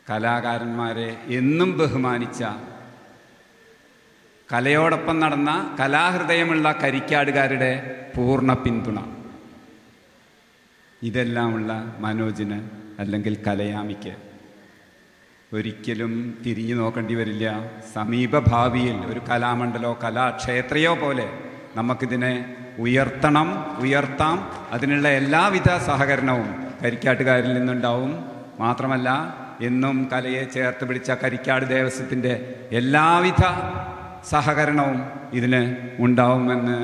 കലാകാരന്മാരെ എന്നും ബഹുമാനിച്ച, കലയോടൊപ്പം നടന്ന കലാഹൃദയമുള്ള കരിക്കാടുകാരുടെ പൂർണ്ണ പിന്തുണ ഇതെല്ലാമുള്ള മനോജിന് അല്ലെങ്കിൽ കലയാമിക്ക് ഒരിക്കലും തിരിഞ്ഞു നോക്കേണ്ടി വരില്ല. സമീപഭാവിയിൽ ഒരു കലാമണ്ഡലോ കലാക്ഷേത്രയോ പോലെ നമുക്കിതിനെ ഉയർത്താം. അതിനുള്ള എല്ലാവിധ സഹകരണവും കരിക്കാട്ടുകാരിൽ നിന്നുണ്ടാവും. മാത്രമല്ല, എന്നും കലയെ ചേർത്ത് പിടിച്ച കരിക്കാട് ദേവസ്വത്തിൻ്റെ എല്ലാവിധ സഹകരണവും ഇതിന് ഉണ്ടാവുമെന്ന്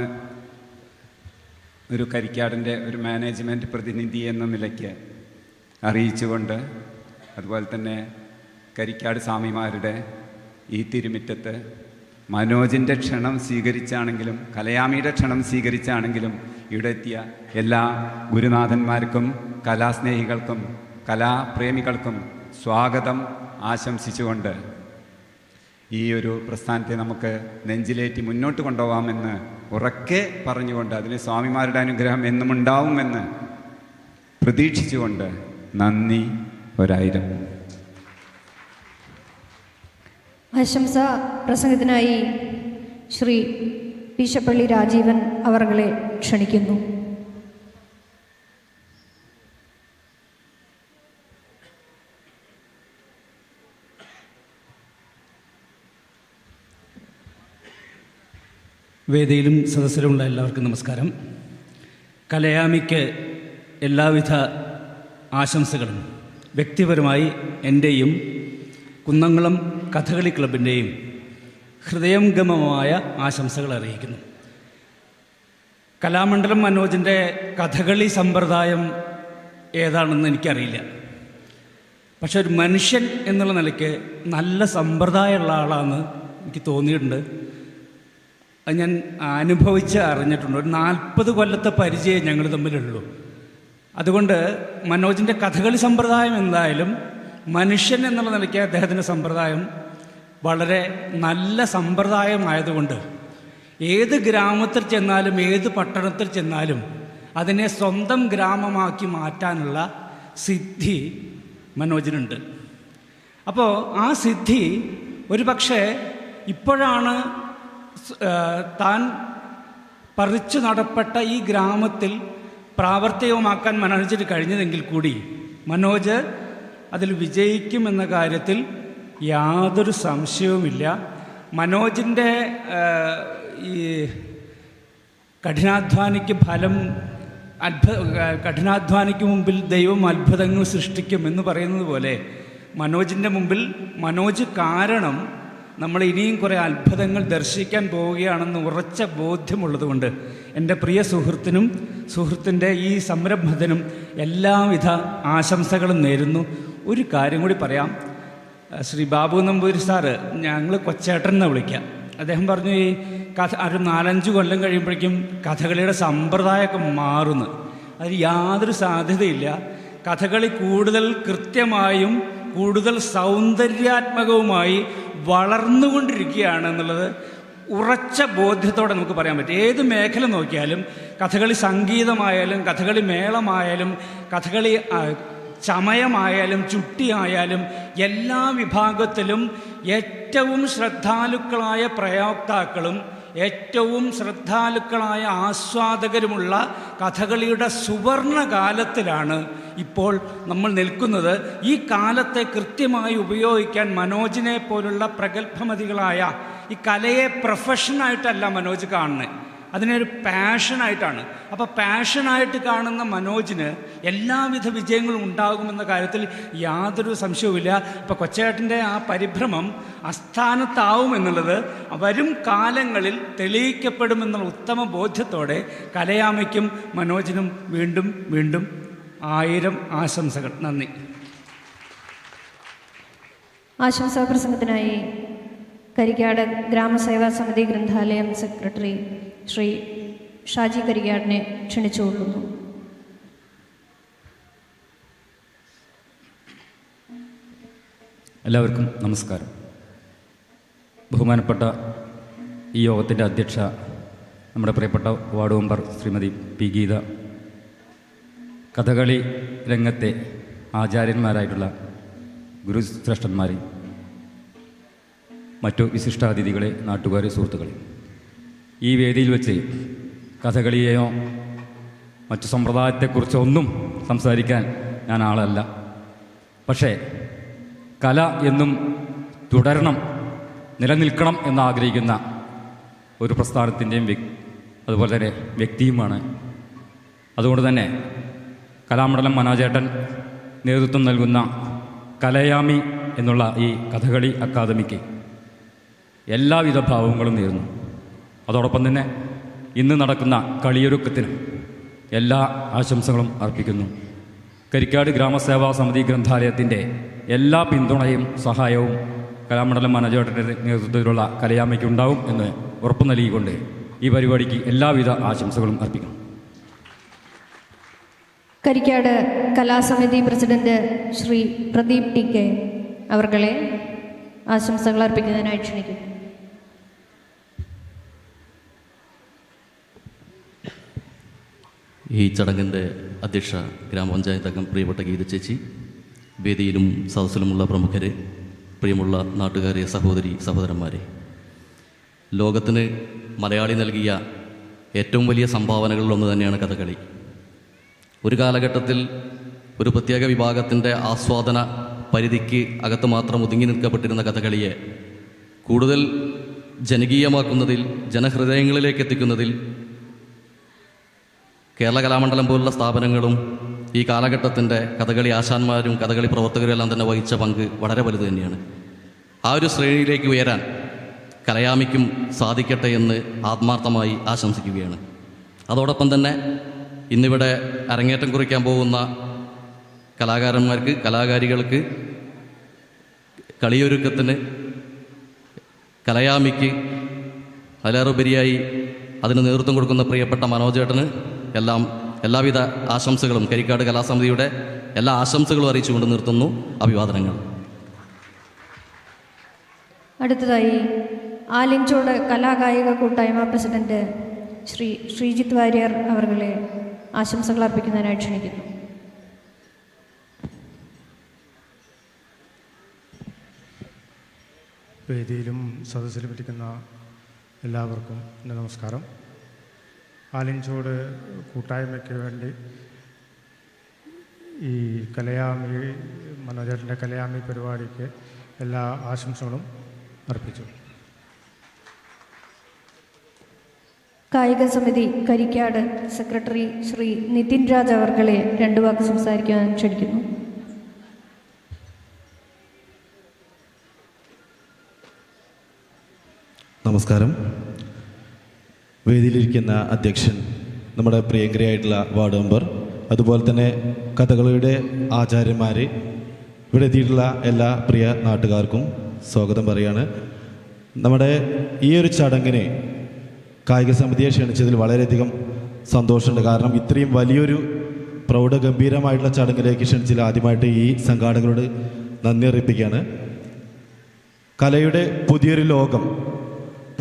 ഒരു കരിക്കാടിൻ്റെ ഒരു മാനേജ്മെൻറ്റ് പ്രതിനിധി എന്ന നിലയ്ക്ക് അറിയിച്ചുകൊണ്ട്, അതുപോലെ തന്നെ കരിക്കാട് സ്വാമിമാരുടെ ഈ തിരുമിറ്റത്ത് മനോജിൻ്റെ ക്ഷണം സ്വീകരിച്ചാണെങ്കിലും കലയാമിയുടെ ക്ഷണം സ്വീകരിച്ചാണെങ്കിലും ഇവിടെ എത്തിയ എല്ലാ ഗുരുനാഥന്മാർക്കും കലാസ്നേഹികൾക്കും കലാപ്രേമികൾക്കും സ്വാഗതം ആശംസിച്ചുകൊണ്ട് ഈ ഒരു പ്രസ്ഥാനത്തെ നമുക്ക് നെഞ്ചിലേറ്റി മുന്നോട്ട് കൊണ്ടുപോകാമെന്ന് ഉറക്കെ പറഞ്ഞുകൊണ്ട് അതിന് സ്വാമിമാരുടെ അനുഗ്രഹം എന്നും ഉണ്ടാവുമെന്ന് പ്രതീക്ഷിച്ചുകൊണ്ട് നന്ദി. 1000 ആശംസാ പ്രസംഗത്തിനായി ശ്രീ പീശപ്പള്ളി രാജീവൻ അവർകളെ ക്ഷണിക്കുന്നു. വേദിയിലും സദസ്സിലുമുള്ള എല്ലാവർക്കും നമസ്കാരം. കലയാമിക്ക് എല്ലാവിധ ആശംസകളും വ്യക്തിപരമായി എൻ്റെയും കുന്നംകുളം കഥകളി ക്ലബിൻ്റെയും ഹൃദയംഗമമായ ആശംസകൾ അറിയിക്കുന്നു. കലാമണ്ഡലം മനോജിൻ്റെ കഥകളി സമ്പ്രദായം ഏതാണെന്ന് എനിക്കറിയില്ല. പക്ഷെ ഒരു മനുഷ്യൻ എന്നുള്ള നിലയ്ക്ക് നല്ല സമ്പ്രദായമുള്ള ആളാണെന്ന് എനിക്ക് തോന്നിയിട്ടുണ്ട്. അത് ഞാൻ അറിഞ്ഞിട്ടുണ്ട്. ഒരു 40 കൊല്ലത്തെ പരിചയം ഞങ്ങൾ തമ്മിലുള്ളൂ. അതുകൊണ്ട് മനോജിൻ്റെ കഥകളി സമ്പ്രദായം എന്തായാലും മനുഷ്യൻ എന്നുള്ള നിലയ്ക്ക് അദ്ദേഹത്തിൻ്റെ സമ്പ്രദായം വളരെ നല്ല സമ്പ്രദായമായതുകൊണ്ട് ഏത് ഗ്രാമത്തിൽ ചെന്നാലും ഏത് പട്ടണത്തിൽ ചെന്നാലും അതിനെ സ്വന്തം ഗ്രാമമാക്കി മാറ്റാനുള്ള സിദ്ധി മനോജിനുണ്ട്. അപ്പോൾ ആ സിദ്ധി ഒരു പക്ഷേ ഇപ്പോഴാണ് താൻ പറിച്ചു നടപ്പെട്ട ഈ ഗ്രാമത്തിൽ പ്രാവർത്തികമാക്കാൻ മനോജിന് കഴിഞ്ഞതെങ്കിൽ കൂടി മനോജ് അതിൽ വിജയിക്കുമെന്ന കാര്യത്തിൽ യാതൊരു സംശയവുമില്ല. മനോജിൻ്റെ ഈ കഠിനാധ്വാനിക്ക് മുമ്പിൽ ദൈവം അത്ഭുതങ്ങൾ സൃഷ്ടിക്കും എന്ന് പറയുന്നത് പോലെ മനോജിൻ്റെ മുമ്പിൽ മനോജ് കാരണം നമ്മൾ ഇനിയും കുറേ അത്ഭുതങ്ങൾ ദർശിക്കാൻ പോവുകയാണെന്ന് ഉറച്ച ബോധ്യമുള്ളതുകൊണ്ട് എൻ്റെ പ്രിയ സുഹൃത്തിൻ്റെ ഈ സംരംഭത്തിനും എല്ലാവിധ ആശംസകളും നേരുന്നു. ഒരു കാര്യം കൂടി പറയാം. ശ്രീ ബാബു നമ്പൂതിരി സാറ് ഞങ്ങൾ കൊച്ചേട്ടൻ എന്ന് വിളിക്കാം. അദ്ദേഹം പറഞ്ഞു ഈ ഒരു 4-5 കൊല്ലം കഴിയുമ്പോഴേക്കും കഥകളിയുടെ സമ്പ്രദായമൊക്കെ മാറുന്നു. അതിന് യാതൊരു സാധ്യതയില്ല. കഥകളി കൂടുതൽ കൃത്യമായും കൂടുതൽ സൗന്ദര്യാത്മകവുമായി വളർന്നുകൊണ്ടിരിക്കുകയാണ് എന്നുള്ളത് ഉറച്ച ബോധ്യത്തോടെ നമുക്ക് പറയാൻ പറ്റും. ഏത് മേഖല നോക്കിയാലും, കഥകളി സംഗീതമായാലും കഥകളി മേളമായാലും കഥകളി ചമയമായാലും ചുട്ടിയായാലും എല്ലാ വിഭാഗത്തിലും ഏറ്റവും ശ്രദ്ധാലുക്കളായ പ്രയോക്താക്കളും ഏറ്റവും ശ്രദ്ധാലുക്കളായ ആസ്വാദകരുമുള്ള കഥകളിയുടെ സുവർണകാലത്തിലാണ് ഇപ്പോൾ നമ്മൾ നിൽക്കുന്നത്. ഈ കാലത്തെ കൃത്യമായി ഉപയോഗിക്കാൻ മനോജിനെ പോലുള്ള പ്രഗത്ഭമതികളായ ഈ കലയെ പ്രൊഫഷനായിട്ടല്ല മനോജ് കാണുന്നത്, അതിനൊരു പാഷനായിട്ടാണ്. അപ്പോൾ പാഷനായിട്ട് കാണുന്ന മനോജിന് എല്ലാവിധ വിജയങ്ങളും ഉണ്ടാകുമെന്ന കാര്യത്തിൽ യാതൊരു സംശയവുമില്ല. ഇപ്പോൾ കൊച്ചേട്ടൻ്റെ ആ പരിഭ്രമം അസ്ഥാനത്താവുമെന്നുള്ളത് വരും കാലങ്ങളിൽ തെളിയിക്കപ്പെടുമെന്നുള്ള ഉത്തമ ബോധ്യത്തോടെ കലയാമയ്ക്കും മനോജിനും വീണ്ടും 1000 ആശംസകൾ. നന്ദി. ആശംസാ പ്രസംഗത്തിനായി കരിക്കാട് ഗ്രാമസേവാ സമിതി ഗ്രന്ഥാലയം സെക്രട്ടറി ശ്രീ ഷാജി കരിക്കാടിനെ ക്ഷണിച്ചുകൊള്ളുന്നു. എല്ലാവർക്കും നമസ്കാരം. ബഹുമാനപ്പെട്ട ഈ യോഗത്തിൻ്റെ അധ്യക്ഷ നമ്മുടെ പ്രിയപ്പെട്ട ward member Shrimati P Geetha, Kathakali രംഗത്തെ ആചാര്യന്മാരായിട്ടുള്ള ഗുരുശ്രേഷ്ഠന്മാരെ, മറ്റു വിശിഷ്ടാതിഥികളെ, നാട്ടുകാരെ, സുഹൃത്തുക്കളെ, ഈ വേദിയിൽ വെച്ച് കഥകളിയെയോ മറ്റു സമ്പ്രദായത്തെക്കുറിച്ചോ ഒന്നും സംസാരിക്കാൻ ഞാൻ ആളല്ല. പക്ഷേ കല എന്നും തുടരണം, നിലനിൽക്കണം എന്നാഗ്രഹിക്കുന്ന ഒരു പ്രസ്ഥാനത്തിൻ്റെയും അതുപോലെ തന്നെ വ്യക്തിയുമാണ്. അതുകൊണ്ട് തന്നെ കലാമണ്ഡലം മനോജേട്ടൻ നേതൃത്വം നൽകുന്ന കലയാമി എന്നുള്ള ഈ കഥകളി അക്കാദമിക്ക് എല്ലാവിധ ഭാവങ്ങളും നേരുന്നു. അതോടൊപ്പം തന്നെ ഇന്ന് നടക്കുന്ന കളിയൊരുക്കത്തിന് എല്ലാ ആശംസകളും അർപ്പിക്കുന്നു. കരിക്കാട് ഗ്രാമസേവാ സമിതി ഗ്രന്ഥാലയത്തിൻ്റെ എല്ലാ പിന്തുണയും സഹായവും കലാമണ്ഡലം മനോജേട്ടൻ്റെ നേതൃത്വത്തിലുള്ള കലയാമയ്ക്ക് ഉണ്ടാവും എന്ന് ഉറപ്പു നൽകിക്കൊണ്ട് ഈ പരിപാടിക്ക് എല്ലാവിധ ആശംസകളും അർപ്പിക്കുന്നു. Karikkad Kalasamithi president Shri Pradeep T K അവർകളെ ആശംസകൾ അർപ്പിക്കുന്നതിനായി ക്ഷണിക്കുന്നു. ഈ ചടങ്ങിൻ്റെ അധ്യക്ഷ ഗ്രാമപഞ്ചായത്ത് അംഗം പ്രിയപ്പെട്ട ഗീത ചേച്ചി, വേദിയിലും സദസ്സിലുമുള്ള പ്രമുഖരെ, പ്രിയമുള്ള നാട്ടുകാരെ, സഹോദരി സഹോദരന്മാരെ, ലോകത്തിന് മലയാളി നൽകിയ ഏറ്റവും വലിയ സംഭാവനകളിലൊന്ന് തന്നെയാണ് കഥകളി. ഒരു കാലഘട്ടത്തിൽ ഒരു പ്രത്യേക വിഭാഗത്തിൻ്റെ ആസ്വാദന പരിധിക്ക് അകത്ത് മാത്രം ഒതുങ്ങി നിൽക്കപ്പെട്ടിരുന്ന കഥകളിയെ കൂടുതൽ ജനകീയമാക്കുന്നതിൽ, ജനഹൃദയങ്ങളിലേക്ക് എത്തിക്കുന്നതിൽ കേരള കലാമണ്ഡലം പോലുള്ള സ്ഥാപനങ്ങളും ഈ കാലഘട്ടത്തിൻ്റെ കഥകളി ആശാന്മാരും കഥകളി പ്രവർത്തകരും എല്ലാം തന്നെ വഹിച്ച പങ്ക് വളരെ വലുത് തന്നെയാണ്. ആ ഒരു ശ്രേണിയിലേക്ക് ഉയരാൻ കലയാമിക്കും സാധിക്കട്ടെ എന്ന് ആത്മാർത്ഥമായി ആശംസിക്കുകയാണ്. അതോടൊപ്പം തന്നെ ഇന്നിവിടെ അരങ്ങേറ്റം കുറിക്കാൻ പോകുന്ന കലാകാരന്മാർക്ക്, കലാകാരികൾക്ക്, കളിയൊരുക്കത്തിന്, കലയാമിക്ക്, അതിലേറുപരിയായി അതിന് നേതൃത്വം കൊടുക്കുന്ന പ്രിയപ്പെട്ട മനോജേട്ടന് എല്ലാവിധ ആശംസകളും, കരിക്കാട് കലാസമിതിയുടെ എല്ലാ ആശംസകളും അറിയിച്ചുകൊണ്ട് നിർത്തുന്നു. അഭിവാദനങ്ങൾ. അടുത്തതായി ആലിഞ്ചോട് കലാകായിക കൂട്ടായ്മ പ്രസിഡന്റ് ശ്രീ ശ്രീജിത്ത് വാര്യർ അവർകളെ ആശംസകൾ അർപ്പിക്കുന്നതിനായി ക്ഷണിക്കുന്നു. വേദിയിലും സദസ്സിലും ഇരിക്കുന്ന എല്ലാവർക്കും എൻ്റെ നമസ്കാരം. ആലിഞ്ചോട് കൂട്ടായ്മയ്ക്ക് വേണ്ടി ഈ കലയാമി മനോജേട്ടൻ്റെ കലയാമി പരിപാടിക്ക് എല്ലാ ആശംസകളും അർപ്പിച്ചു. കായിക സമിതി കരിക്കാട് സെക്രട്ടറി ശ്രീ നിതിൻ രാജ് അവർകളെ രണ്ടു വാക്ക് സംസാരിക്കാൻ ക്ഷണിക്കുന്നു. നമസ്കാരം. വേദിയിലിരിക്കുന്ന അധ്യക്ഷൻ, നമ്മുടെ പ്രിയങ്കരയായിട്ടുള്ള വാർഡ് മെമ്പർ, അതുപോലെ തന്നെ കഥകളിയുടെ ആചാര്യന്മാർ, ഇവിടെ എത്തിയിട്ടുള്ള എല്ലാ പ്രിയ നാട്ടുകാർക്കും സ്വാഗതം പറയാണ്. നമ്മുടെ ഈ ഒരു ചടങ്ങിന് കായിക സമിതിയെ ക്ഷണിച്ചതിൽ വളരെയധികം സന്തോഷമുണ്ട്. കാരണം ഇത്രയും വലിയൊരു പ്രൗഢഗംഭീരമായിട്ടുള്ള ചടങ്ങിലേക്ക് ക്ഷണിച്ചതിൽ ആദ്യമായിട്ട് ഈ സംഘാടകരോട് നന്ദി അറിയിപ്പിക്കുകയാണ്. കലയുടെ പുതിയൊരു ലോകം,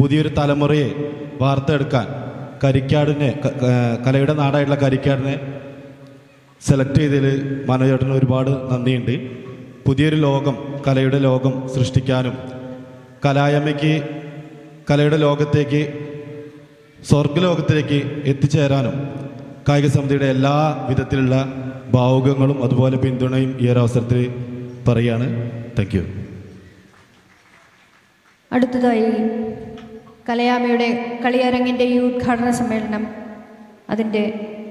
പുതിയൊരു തലമുറയെ വാർത്തെടുക്കാൻ കരിക്കാടിനെ, കലയുടെ നാടായിട്ടുള്ള കരിക്കാടിനെ സെലക്ട് ചെയ്തതിൽ മനോജേട്ടന് ഒരുപാട് നന്ദിയുണ്ട്. പുതിയൊരു ലോകം, കലയുടെ ലോകം സൃഷ്ടിക്കാനും കലായമ്മയ്ക്ക് കലയുടെ ലോകത്തേക്ക്, സ്വർഗലോകത്തിലേക്ക് എത്തിച്ചേരാനും കായിക സമിതിയുടെ എല്ലാ വിധത്തിലുള്ള ഭാവുകങ്ങളും അതുപോലെ പിന്തുണയും ഈ ഒരു അവസരത്തിൽ പറയുകയാണ്. Thank you. അടുത്തതായി കലയാമയുടെ കളിയരങ്ങിൻ്റെ ഈ ഉദ്ഘാടന സമ്മേളനം അതിൻ്റെ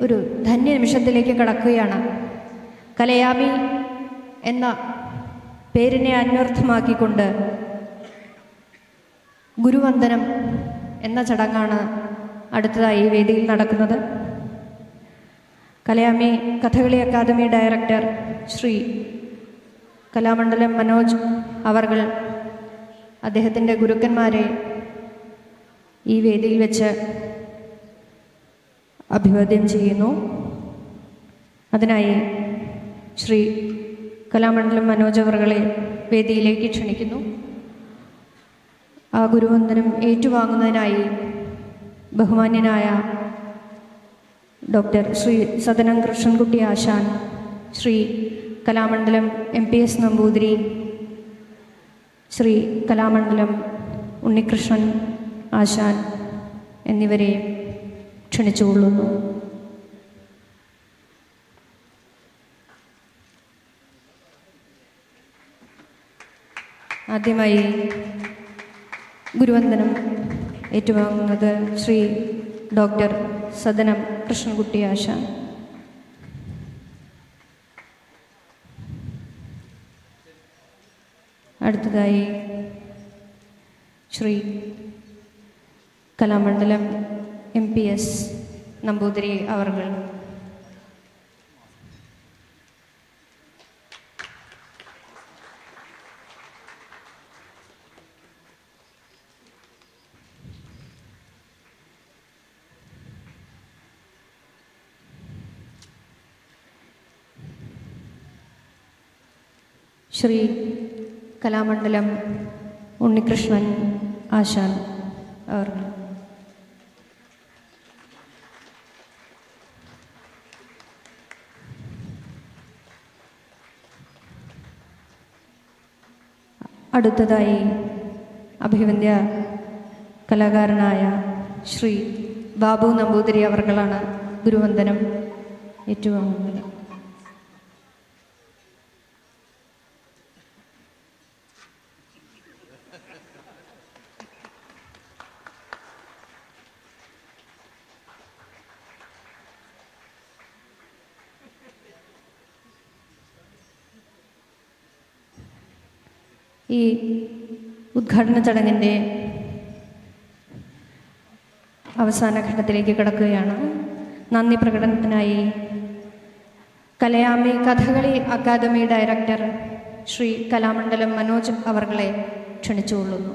ഒരു ധന്യ നിമിഷത്തിലേക്ക് കടക്കുകയാണ്. കലയാമി എന്ന പേരിനെ അന്വർത്ഥമാക്കിക്കൊണ്ട് ഗുരുവന്ദനം എന്ന ചടങ്ങാണ് അടുത്തതായി ഈ വേദിയിൽ നടക്കുന്നത്. കലയാമി കഥകളി അക്കാദമി ഡയറക്ടർ ശ്രീ കലാമണ്ഡലം മനോജ് അവർകൾ അദ്ദേഹത്തിൻ്റെ ഗുരുക്കന്മാരെ ഈ വേദിയിൽ വെച്ച് അഭിവാദ്യം ചെയ്യുന്നു. അതിനായി ശ്രീ കലാമണ്ഡലം മനോജ് അവർകളെ വേദിയിലേക്ക് ക്ഷണിക്കുന്നു. ആ ഗുരുവന്ദനം ഏറ്റുവാങ്ങുന്നതിനായി ബഹുമാന്യനായ ഡോക്ടർ ശ്രീ സദനം കൃഷ്ണൻകുട്ടി ആശാൻ, ശ്രീ കലാമണ്ഡലം MPS നമ്പൂതിരി, ശ്രീ കലാമണ്ഡലം ഉണ്ണികൃഷ്ണൻ ആശാൻ എന്നിവരെ ക്ഷണിച്ചുകൊള്ളുന്നു. ആദ്യമായി ഗുരുവന്ദനം ഏറ്റുവാങ്ങുന്നത് ശ്രീ ഡോക്ടർ സദനം കൃഷ്ണൻകുട്ടി ആശാൻ. അടുത്തതായി ശ്രീ കലാമണ്ഡലം MPS നമ്പൂതിരി അവർകൾ. ശ്രീ കലാമണ്ഡലം ഉണ്ണികൃഷ്ണൻ ആശാൻ അവർ. അടുത്തതായി അഭിവന്ദ്യ കലാകാരനായ ശ്രീ ബാബു നമ്പൂതിരി അവർകളാണ് ഗുരുവന്ദനം ഏറ്റുവാങ്ങുന്നത്. ഈ ഉദ്ഘാടന ചടങ്ങിൻ്റെ അവസാന ഘട്ടത്തിലേക്ക് കടക്കുകയാണ്. നന്ദി പ്രകടനത്തിനായി കലയാമി കഥകളി അക്കാദമി ഡയറക്ടർ ശ്രീ കലാമണ്ഡലം മനോജ് അവർകളെ ക്ഷണിച്ചുകൊള്ളുന്നു.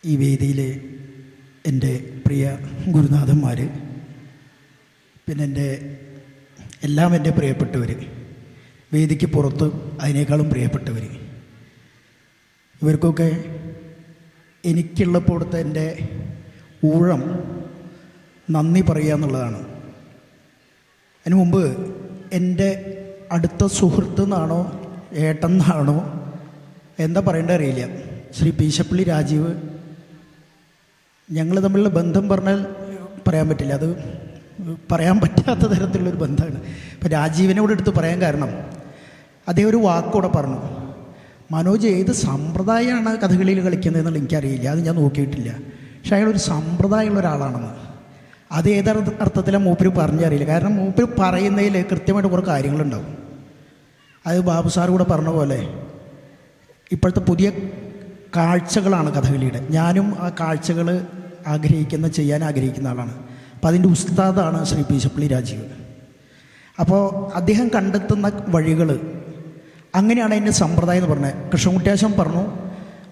ഈ വേദിയിലെ എൻ്റെ പ്രിയ ഗുരുനാഥന്മാർ, പിന്നെ എൻ്റെ പ്രിയപ്പെട്ടവർ, വേദിക്ക് പുറത്ത് അതിനേക്കാളും പ്രിയപ്പെട്ടവർ, ഇവർക്കൊക്കെ എനിക്കുള്ളപ്പോഴത്തെ എൻ്റെ ഊഴം നന്ദി പറയുക എന്നുള്ളതാണ്. അതിനു മുമ്പ് എൻ്റെ അടുത്ത സുഹൃത്ത് എന്നാണോ ഏട്ടെന്നാണോ എന്താ പറയേണ്ടത് അറിയില്ല, ശ്രീ പീശപ്പള്ളി രാജീവ്, ഞങ്ങൾ തമ്മിലുള്ള ബന്ധം പറഞ്ഞാൽ പറയാൻ പറ്റില്ല, അത് പറയാൻ പറ്റാത്ത തരത്തിലുള്ളൊരു ബന്ധമാണ്. ഇപ്പം രാജീവിനോട് എടുത്ത് പറയാൻ കാരണം അദ്ദേഹം ഒരു വാക്കോടെ പറഞ്ഞു, മനോജ് ഏത് സമ്പ്രദായമാണ് കഥകളിയിൽ കളിക്കുന്നതെന്നുള്ള എനിക്കറിയില്ല, അത് ഞാൻ നോക്കിയിട്ടില്ല, പക്ഷെ അയാളൊരു സമ്പ്രദായമുള്ള ഒരാളാണെന്ന്. അത് ഏതർത്ഥത്തിലാണ് മൂപ്പര് പറഞ്ഞറിയില്ല, കാരണം മൂപ്പര് പറയുന്നതിൽ കൃത്യമായിട്ട് കുറേ കാര്യങ്ങളുണ്ടാവും. അത് ബാബു സാർ കൂടെ പറഞ്ഞ പോലെ ഇപ്പോഴത്തെ പുതിയ കാഴ്ചകളാണ് കഥകളിയുടെ. ഞാനും ആ കാഴ്ചകൾ ചെയ്യാൻ ആഗ്രഹിക്കുന്ന ആളാണ്. അപ്പോൾ അതിൻ്റെ ഉസ്താദാണ് ശ്രീ പീശപ്പള്ളി രാജീവ്. അപ്പോൾ അദ്ദേഹം കണ്ടെത്തുന്ന വഴികൾ അങ്ങനെയാണ് അതിൻ്റെ സമ്പ്രദായം എന്ന് പറഞ്ഞത്. കൃഷ്ണൻകുട്ടിയാശൻ പറഞ്ഞു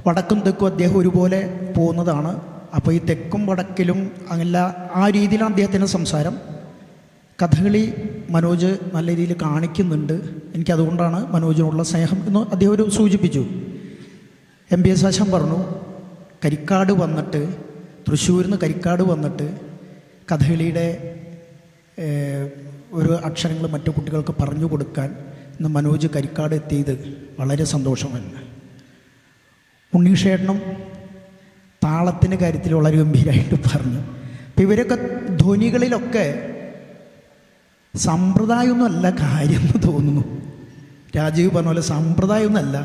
വടക്കും തെക്കും അദ്ദേഹം ഒരുപോലെ പോകുന്നതാണ്. അപ്പോൾ ഈ തെക്കും വടക്കിലും അങ്ങനെ ആ രീതിയിലാണ് അദ്ദേഹത്തിൻ്റെ സംസാരം. കഥകളി മനോജ് നല്ല രീതിയിൽ കാണിക്കുന്നുണ്ട്, എനിക്കതുകൊണ്ടാണ് മനോജിനുള്ള സ്നേഹം എന്ന് അദ്ദേഹം സൂചിപ്പിച്ചു. MPS ആശാൻ പറഞ്ഞു കരിക്കാട് വന്നിട്ട്, തൃശ്ശൂരിൽ നിന്ന് കരിക്കാട് വന്നിട്ട് കഥകളിയുടെ ഒരു അക്ഷരങ്ങൾ മറ്റു കുട്ടികൾക്ക് പറഞ്ഞു കൊടുക്കാൻ ഇന്ന് മനോജ് കരിക്കാട് എത്തിയത് വളരെ സന്തോഷമാണ്. ഉണ്ണീഷേട്ടനും താളത്തിൻ്റെ കാര്യത്തിൽ വളരെ ഗംഭീരമായിട്ട് പറഞ്ഞു. അപ്പം ഇവരൊക്കെ ധ്വനികളിലൊക്കെ സമ്പ്രദായമൊന്നുമല്ല കാര്യം എന്ന് തോന്നുന്നു. രാജീവ് പറഞ്ഞ പോലെ സമ്പ്രദായമൊന്നുമല്ല,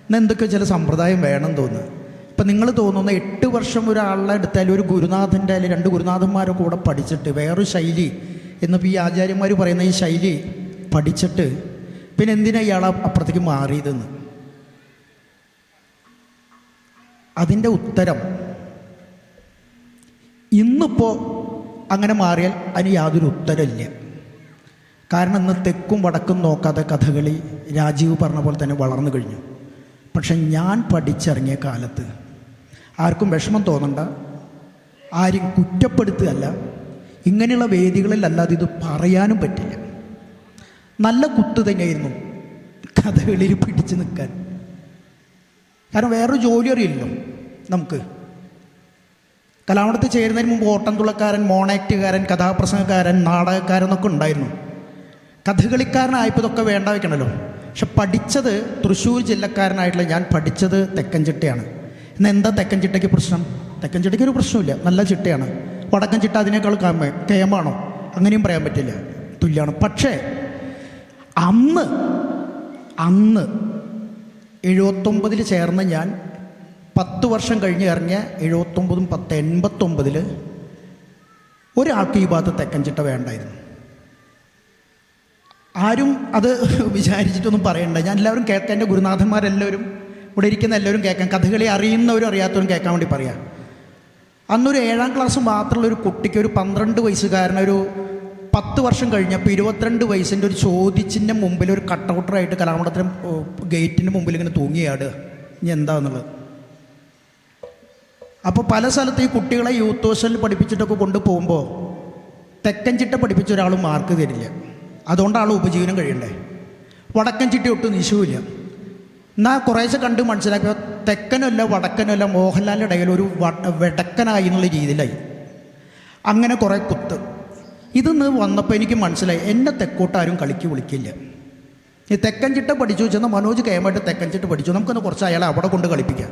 എന്നാൽ എന്തൊക്കെ ചില സമ്പ്രദായം വേണം തോന്നുന്നു. ഇപ്പം നിങ്ങൾ തോന്നുന്ന 8 വർഷം ഒരാളുടെ എടുത്താലും ഒരു ഗുരുനാഥൻ്റെ അല്ലെങ്കിൽ 2 ഗുരുനാഥന്മാരെ കൂടെ പഠിച്ചിട്ട് വേറൊരു ശൈലി എന്നിപ്പോൾ ഈ ആചാര്യന്മാർ പറയുന്ന ഈ ശൈലി പഠിച്ചിട്ട് പിന്നെ എന്തിനാ ഇയാൾ അപ്പുറത്തേക്ക് മാറിയതെന്ന്. അതിൻ്റെ ഉത്തരം ഇന്നിപ്പോൾ അങ്ങനെ മാറിയാൽ അതിന് യാതൊരു ഉത്തരമില്ല. കാരണം ഇന്ന് തെക്കും വടക്കും നോക്കാതെ കഥകളി രാജീവ് പറഞ്ഞ പോലെ തന്നെ വളർന്നു കഴിഞ്ഞു. പക്ഷെ ഞാൻ പഠിച്ചിറങ്ങിയ കാലത്ത് ആർക്കും വിഷമം തോന്നണ്ട, ആരും കുറ്റപ്പെടുത്തുകയല്ല, ഇങ്ങനെയുള്ള വേദികളിലല്ലാതെ ഇത് പറയാനും പറ്റില്ല. നല്ല കുത്ത് തന്നെയായിരുന്നു കഥകളിയിൽ പിടിച്ചു നിൽക്കാൻ. കാരണം വേറൊരു ജോലി അറിയില്ലല്ലോ നമുക്ക്. കലാമണ്ഡലത്തിൽ ചേരുന്നതിന് മുമ്പ് ഓട്ടംതുള്ളക്കാരൻ, മോണാക്റ്റുകാരൻ, കഥാപ്രസംഗക്കാരൻ, നാടകക്കാരൻ എന്നൊക്കെ ഉണ്ടായിരുന്നു. കഥകളിക്കാരനായപ്പോൾ ഇതൊക്കെ വേണ്ട വയ്ക്കണമല്ലോ. പക്ഷെ പഠിച്ചത് തൃശ്ശൂർ ജില്ലക്കാരനായിട്ടുള്ള ഞാൻ പഠിച്ചത് തെക്കൻ ചിട്ടയാണ്. എന്നാൽ എന്താ തെക്കൻ ചിട്ടയ്ക്ക് പ്രശ്നം? തെക്കൻ ചിട്ടയ്ക്ക് ഒരു പ്രശ്നമില്ല, നല്ല ചിട്ടയാണ്. വടക്കൻ ചിട്ട അതിനേക്കാൾ കേമാണോ? അങ്ങനെയും പറയാൻ പറ്റില്ല, തുല്യമാണ്. പക്ഷേ അന്ന് 79 ചേർന്ന് ഞാൻ 10 വർഷം കഴിഞ്ഞ് ഇറങ്ങിയ 79, 10, 89 ഒരാൾക്ക് ഈ ഭാഗത്ത് തെക്കൻ ചിട്ട വേണ്ടായിരുന്നു. ആരും അത് വിചാരിച്ചിട്ടൊന്നും പറയണ്ട. ഞാൻ എല്ലാവരും കേൾക്കാൻ, എൻ്റെ ഗുരുനാഥന്മാരെല്ലാവരും ഇവിടെ ഇരിക്കുന്ന എല്ലാവരും കേൾക്കാൻ, കഥകളി അറിയുന്നവരും അറിയാത്തവരും കേൾക്കാൻ വേണ്ടി പറയാം. അന്നൊരു 7ാം ക്ലാസ് മാത്രമുള്ളൊരു കുട്ടിക്ക്, ഒരു 12 വയസ്സുകാരനൊരു 10 വർഷം കഴിഞ്ഞപ്പോൾ 22 വയസ്സിൻ്റെ ഒരു ചോദ്യച്ചിൻ്റെ മുമ്പിൽ ഒരു കട്ടൗട്ടറായിട്ട് കലാമണ്ഡലത്തിൻ്റെ ഗേറ്റിൻ്റെ മുമ്പിൽ ഇങ്ങനെ തൂങ്ങിയാടുക. ഇനി എന്താണെന്നുള്ളത്. അപ്പോൾ പല സ്ഥലത്ത് ഈ കുട്ടികളെ യൂത്ത് ഹോസ്റ്റലിൽ പഠിപ്പിച്ചിട്ടൊക്കെ കൊണ്ടുപോകുമ്പോൾ തെക്കൻ ചിട്ട പഠിപ്പിച്ച ഒരാൾ മാർക്ക് തരില്ല. അതുകൊണ്ടാണ് ഉപജീവനം കഴിയണ്ടേ. വടക്കൻ ചിട്ട ഒട്ടും നിശുവില്ല. എന്നാൽ കുറേശ്ശെ കണ്ട് മനസ്സിലാക്കുക, തെക്കനല്ല വടക്കനല്ല മോഹൻലാലിൻ്റെ ഇടയിൽ ഒരു വെടക്കനായി എന്നുള്ള രീതിയിലായി. അങ്ങനെ കുറേ കുത്ത്. ഇതെന്ന് വന്നപ്പോൾ എനിക്ക് മനസ്സിലായി, എന്നെ തെക്കോട്ടാരും കളിക്ക് വിളിക്കില്ല. ഈ തെക്കൻ ചിട്ട പഠിച്ചു വെച്ചാൽ മനോജ് കേമായിട്ട് തെക്കൻ ചിട്ട പഠിച്ചു, നമുക്കൊന്ന് കുറച്ച് അയാളെ അവിടെ കൊണ്ട് കളിപ്പിക്കാം.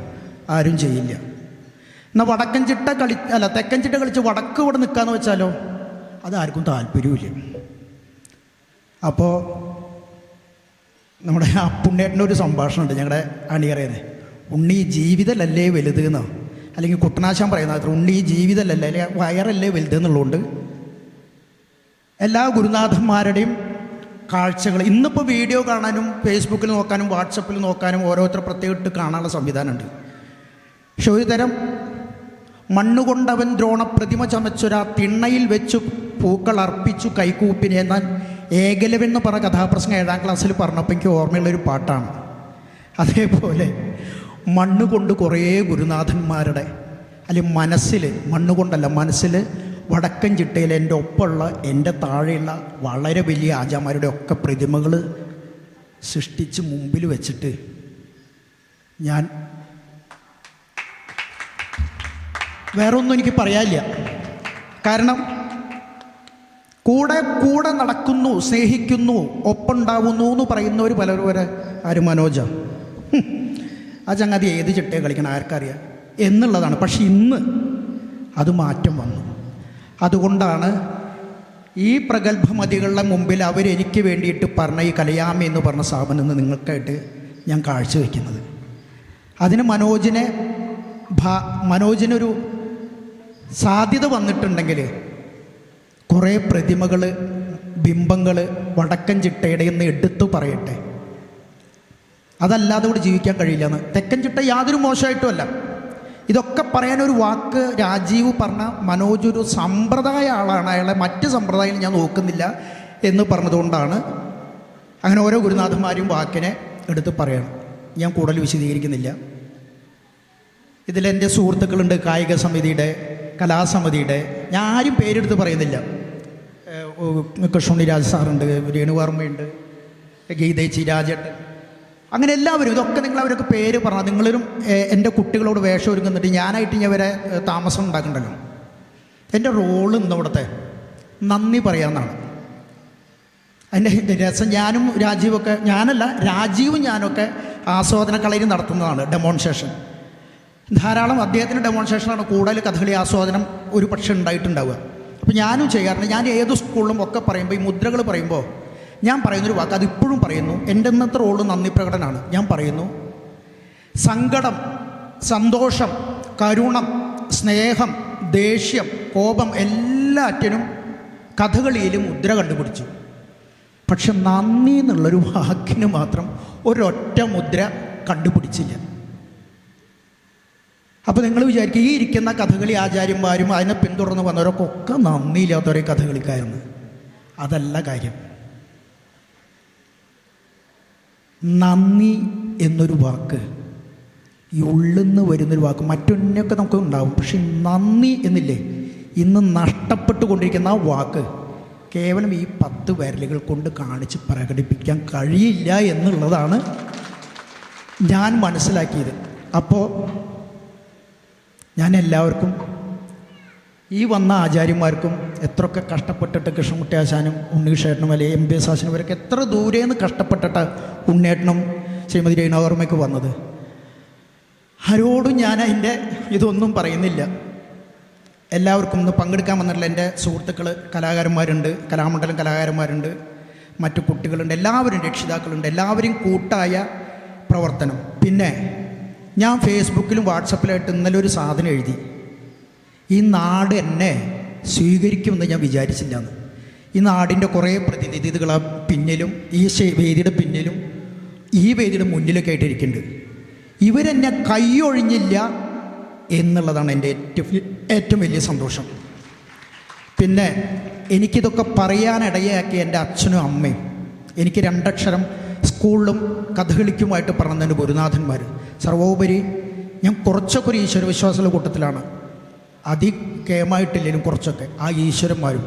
ആരും ചെയ്യില്ല. എന്നാൽ വടക്കൻ ചിട്ട തെക്കൻ ചിട്ട കളിച്ച് വടക്ക് ഇവിടെ നിൽക്കാന്ന് വെച്ചാലോ അതാർക്കും താല്പര്യമില്ല. അപ്പോൾ നമ്മുടെ ആ പുണ്യേട്ടൻ്റെ ഒരു സംഭാഷണമുണ്ട് ഞങ്ങളുടെ അണിയറേന്ന്. ഉണ്ണി ജീവിതമല്ലേ വലുത് എന്നോ, അല്ലെങ്കിൽ കുട്ടനാശാൻ പറയുന്ന അത്ര ഉണ്ണി ജീവിതമല്ലേ, അല്ലെങ്കിൽ വയറല്ലേ വലുത് എന്നുള്ളതുകൊണ്ട് എല്ലാ ഗുരുനാഥന്മാരുടെയും കാഴ്ചകൾ ഇന്നിപ്പോൾ വീഡിയോ കാണാനും ഫേസ്ബുക്കിൽ നോക്കാനും വാട്സപ്പിൽ നോക്കാനും ഓരോരുത്തർ പ്രത്യേകിട്ട് കാണാനുള്ള സംവിധാനമുണ്ട്. പക്ഷെ ഒരു തരം മണ്ണുകൊണ്ടവൻ ദ്രോണപ്രതിമ ചമച്ചൊരാ തിണ്ണയിൽ വെച്ചു പൂക്കൾ അർപ്പിച്ചു കൈകൂപ്പിനെ എന്നാൽ ഏകലവെന്ന് പറഞ്ഞ കഥാപ്രസംഗം 7ാം ക്ലാസ്സിൽ പറഞ്ഞപ്പോൾ എനിക്ക് ഓർമ്മയുള്ളൊരു പാട്ടാണ്. അതേപോലെ മണ്ണുകൊണ്ട് കുറേ ഗുരുനാഥന്മാരുടെ അല്ലെങ്കിൽ മനസ്സിൽ, മണ്ണുകൊണ്ടല്ല മനസ്സിൽ, വടക്കൻ ചിട്ടയിൽ എൻ്റെ ഒപ്പമുള്ള എൻ്റെ താഴെയുള്ള വളരെ വലിയ ആചാര്യന്മാരുടെ ഒക്കെ പ്രതിമകൾ സൃഷ്ടിച്ച് മുമ്പിൽ വെച്ചിട്ട് ഞാൻ വേറൊന്നും എനിക്ക് പറയാനില്ല. കാരണം കൂടെ നടക്കുന്നു, സ്നേഹിക്കുന്നു, ഒപ്പുണ്ടാവുന്നു എന്ന് പറയുന്നവർ പലരും വരെ ആര് മനോജ ആ ചങ്ങാതി ഏത് ചിട്ടയെ കളിക്കണം ആർക്കറിയാം എന്നുള്ളതാണ്. പക്ഷെ ഇന്ന് അത് മാറ്റം വന്നു. അതുകൊണ്ടാണ് ഈ പ്രഗത്ഭമതികളുടെ മുമ്പിൽ അവരെനിക്ക് വേണ്ടിയിട്ട് പറഞ്ഞ ഈ കലയാമി എന്ന് പറഞ്ഞ സ്ഥാപനം ഇന്ന് നിങ്ങൾക്കായിട്ട് ഞാൻ കാഴ്ചവെക്കുന്നത്. അതിന് മനോജിനൊരു സാധ്യത വന്നിട്ടുണ്ടെങ്കിൽ കുറേ പ്രതിമകൾ, ബിംബങ്ങൾ വടക്കൻ ചിട്ടയുടെ എന്ന് എടുത്തു പറയട്ടെ. അതല്ലാതെ ഇവിടെ ജീവിക്കാൻ കഴിയില്ലെന്ന്. തെക്കൻ ചിട്ട യാതൊരു മോശമായിട്ടുമല്ല. ഇതൊക്കെ പറയാനൊരു വാക്ക് രാജീവ് പറഞ്ഞ മനോജ് ഒരു സമ്പ്രദായ ആളാണ്, അയാളെ മറ്റ് സമ്പ്രദായം ഞാൻ നോക്കുന്നില്ല എന്ന് പറഞ്ഞതുകൊണ്ടാണ് അങ്ങനെ ഓരോ ഗുരുനാഥന്മാരും വാക്കിനെ എടുത്ത് പറയണം. ഞാൻ കൂടുതൽ വിശദീകരിക്കുന്നില്ല. ഇതിലെൻ്റെ സുഹൃത്തുക്കളുണ്ട്, കായിക സമിതിയുടെ, കലാസമിതിയുടെ, ഞാൻ ആരും പേരെടുത്ത് പറയുന്നില്ല. കൃഷ്ണുണ്ണിരാജ് സാറുണ്ട്, രേണുവർമ്മയുണ്ട്, ഗീതേച്ചി, രാജേട്ടൻ, അങ്ങനെ എല്ലാവരും. ഇതൊക്കെ നിങ്ങൾ അവരൊക്കെ പേര് പറഞ്ഞാൽ നിങ്ങളൊരു എൻ്റെ കുട്ടികളോട് വേഷം ഒരുങ്ങുന്നിട്ട് ഞാനായിട്ട് ഞാൻ വരെ താമസം ഉണ്ടാക്കണ്ടല്ലോ. എൻ്റെ റോള് ഇന്നവിടുത്തെ നന്ദി പറയാമെന്നാണ്. അതിൻ്റെ രസം ഞാനും രാജീവൊക്കെ, ഞാനല്ല രാജീവും ഞാനൊക്കെ ആസ്വാദന കളരി നടത്തുന്നതാണ്, ഡെമോൺസ്ട്രേഷൻ. ധാരാളം അദ്ദേഹത്തിൻ്റെ ഡെമോൺസ്ട്രേഷനാണ് കൂടുതൽ കഥകളി ആസ്വാദനം ഒരു പക്ഷേ ഉണ്ടായിട്ടുണ്ടാവുക. അപ്പോൾ ഞാനും ചെയ്യാറുണ്ട്. ഞാൻ ഏത് സ്കൂളിലും ഒക്കെ പറയുമ്പോൾ ഈ മുദ്രകൾ പറയുമ്പോൾ ഞാൻ പറയുന്നൊരു വാക്ക്, അതിപ്പോഴും പറയുന്നു, എൻ്റെ ഇന്നത്തെ റോള് നന്ദി പ്രകടനമാണ്. ഞാൻ പറയുന്നു, സങ്കടം, സന്തോഷം, കരുണം, സ്നേഹം, ദേഷ്യം, കോപം എല്ലാറ്റിനും കഥകളിയിൽ മുദ്ര കണ്ടുപിടിച്ചു. പക്ഷെ നന്ദി എന്നുള്ളൊരു വാക്കിന് മാത്രം ഒരൊറ്റ മുദ്ര കണ്ടുപിടിച്ചില്ല. അപ്പോൾ നിങ്ങൾ വിചാരിക്കും ഈ ഇരിക്കുന്ന കഥകളി ആചാര്യന്മാരും അതിനെ പിന്തുടർന്ന് വന്നവരൊക്കെ ഒക്കെ നന്ദിയില്ലാത്തവരെ കഥകളിക്കാരെന്ന്. അതല്ല കാര്യം. നന്ദി എന്നൊരു വാക്ക് ഈ ഉള്ളിൽ നിന്ന് വരുന്നൊരു വാക്ക്, മറ്റൊന്നൊക്കെ നമുക്ക് ഉണ്ടാവും. പക്ഷെ നന്ദി എന്നില്ലേ, ഇന്ന് നഷ്ടപ്പെട്ടുകൊണ്ടിരിക്കുന്ന ആ വാക്ക് കേവലം ഈ 10 വിരലുകൾ കൊണ്ട് കാണിച്ച് പ്രകടിപ്പിക്കാൻ കഴിയില്ല എന്നുള്ളതാണ് ഞാൻ മനസ്സിലാക്കിയത്. അപ്പോൾ ഞാൻ എല്ലാവർക്കും ഈ വന്ന ആചാര്യന്മാർക്കും എത്രയൊക്കെ കഷ്ടപ്പെട്ടിട്ട് കൃഷ്ണൻകുട്ടി ആശാനും ഉണ്ണീഷേട്ടനും അല്ലെങ്കിൽ എം ബി എസ് ആശാനും ഇവരൊക്കെ എത്ര ദൂരേന്ന് കഷ്ടപ്പെട്ടിട്ട് ഉണ്ണേട്ടനും ശ്രീമതി രേണുവർമ്മയ്ക്ക് വന്നത്. ആരോടും ഞാൻ അതിൻ്റെ ഇതൊന്നും പറയുന്നില്ല. എല്ലാവർക്കും ഇന്ന് പങ്കെടുക്കാൻ വന്നിട്ടുള്ള എൻ്റെ സുഹൃത്തുക്കൾ കലാകാരന്മാരുണ്ട്, കലാമണ്ഡലം കലാകാരന്മാരുണ്ട്, മറ്റു കുട്ടികളുണ്ട്, എല്ലാവരും രക്ഷിതാക്കളുണ്ട്, എല്ലാവരും കൂട്ടായ പ്രവർത്തനം. പിന്നെ ഞാൻ ഫേസ്ബുക്കിലും വാട്സപ്പിലായിട്ട് ഇന്നലെ ഒരു സാധനം എഴുതി, ഈ നാട് എന്നെ സ്വീകരിക്കുമെന്ന് ഞാൻ വിചാരിച്ചില്ലെന്ന്. ഈ നാടിൻ്റെ കുറേ പ്രതിനിധികളെ പിന്നിലും ഈ വേദിയുടെ പിന്നിലും ഈ വേദിയുടെ മുന്നിലൊക്കെ ആയിട്ടിരിക്കുന്നുണ്ട്. ഇവരെന്നെ കൈയൊഴിഞ്ഞില്ല എന്നുള്ളതാണ് എൻ്റെ ഏറ്റവും വലിയ സന്തോഷം. പിന്നെ എനിക്കിതൊക്കെ പറയാനിടയാക്കിയ എൻ്റെ അച്ഛനും അമ്മയും, എനിക്ക് 2 അക്ഷരം സ്കൂളിലും കഥകളിക്കുമായിട്ട് പറഞ്ഞതിൻ്റെ ഗുരുനാഥന്മാർ, സർവോപരി ഞാൻ കുറച്ചൊക്കെ ഒരു ഈശ്വരവിശ്വാസമുള്ള കൂട്ടത്തിലാണ്, അതികേമായിട്ടില്ലെങ്കിലും കുറച്ചൊക്കെ ആ ഈശ്വരന്മാരും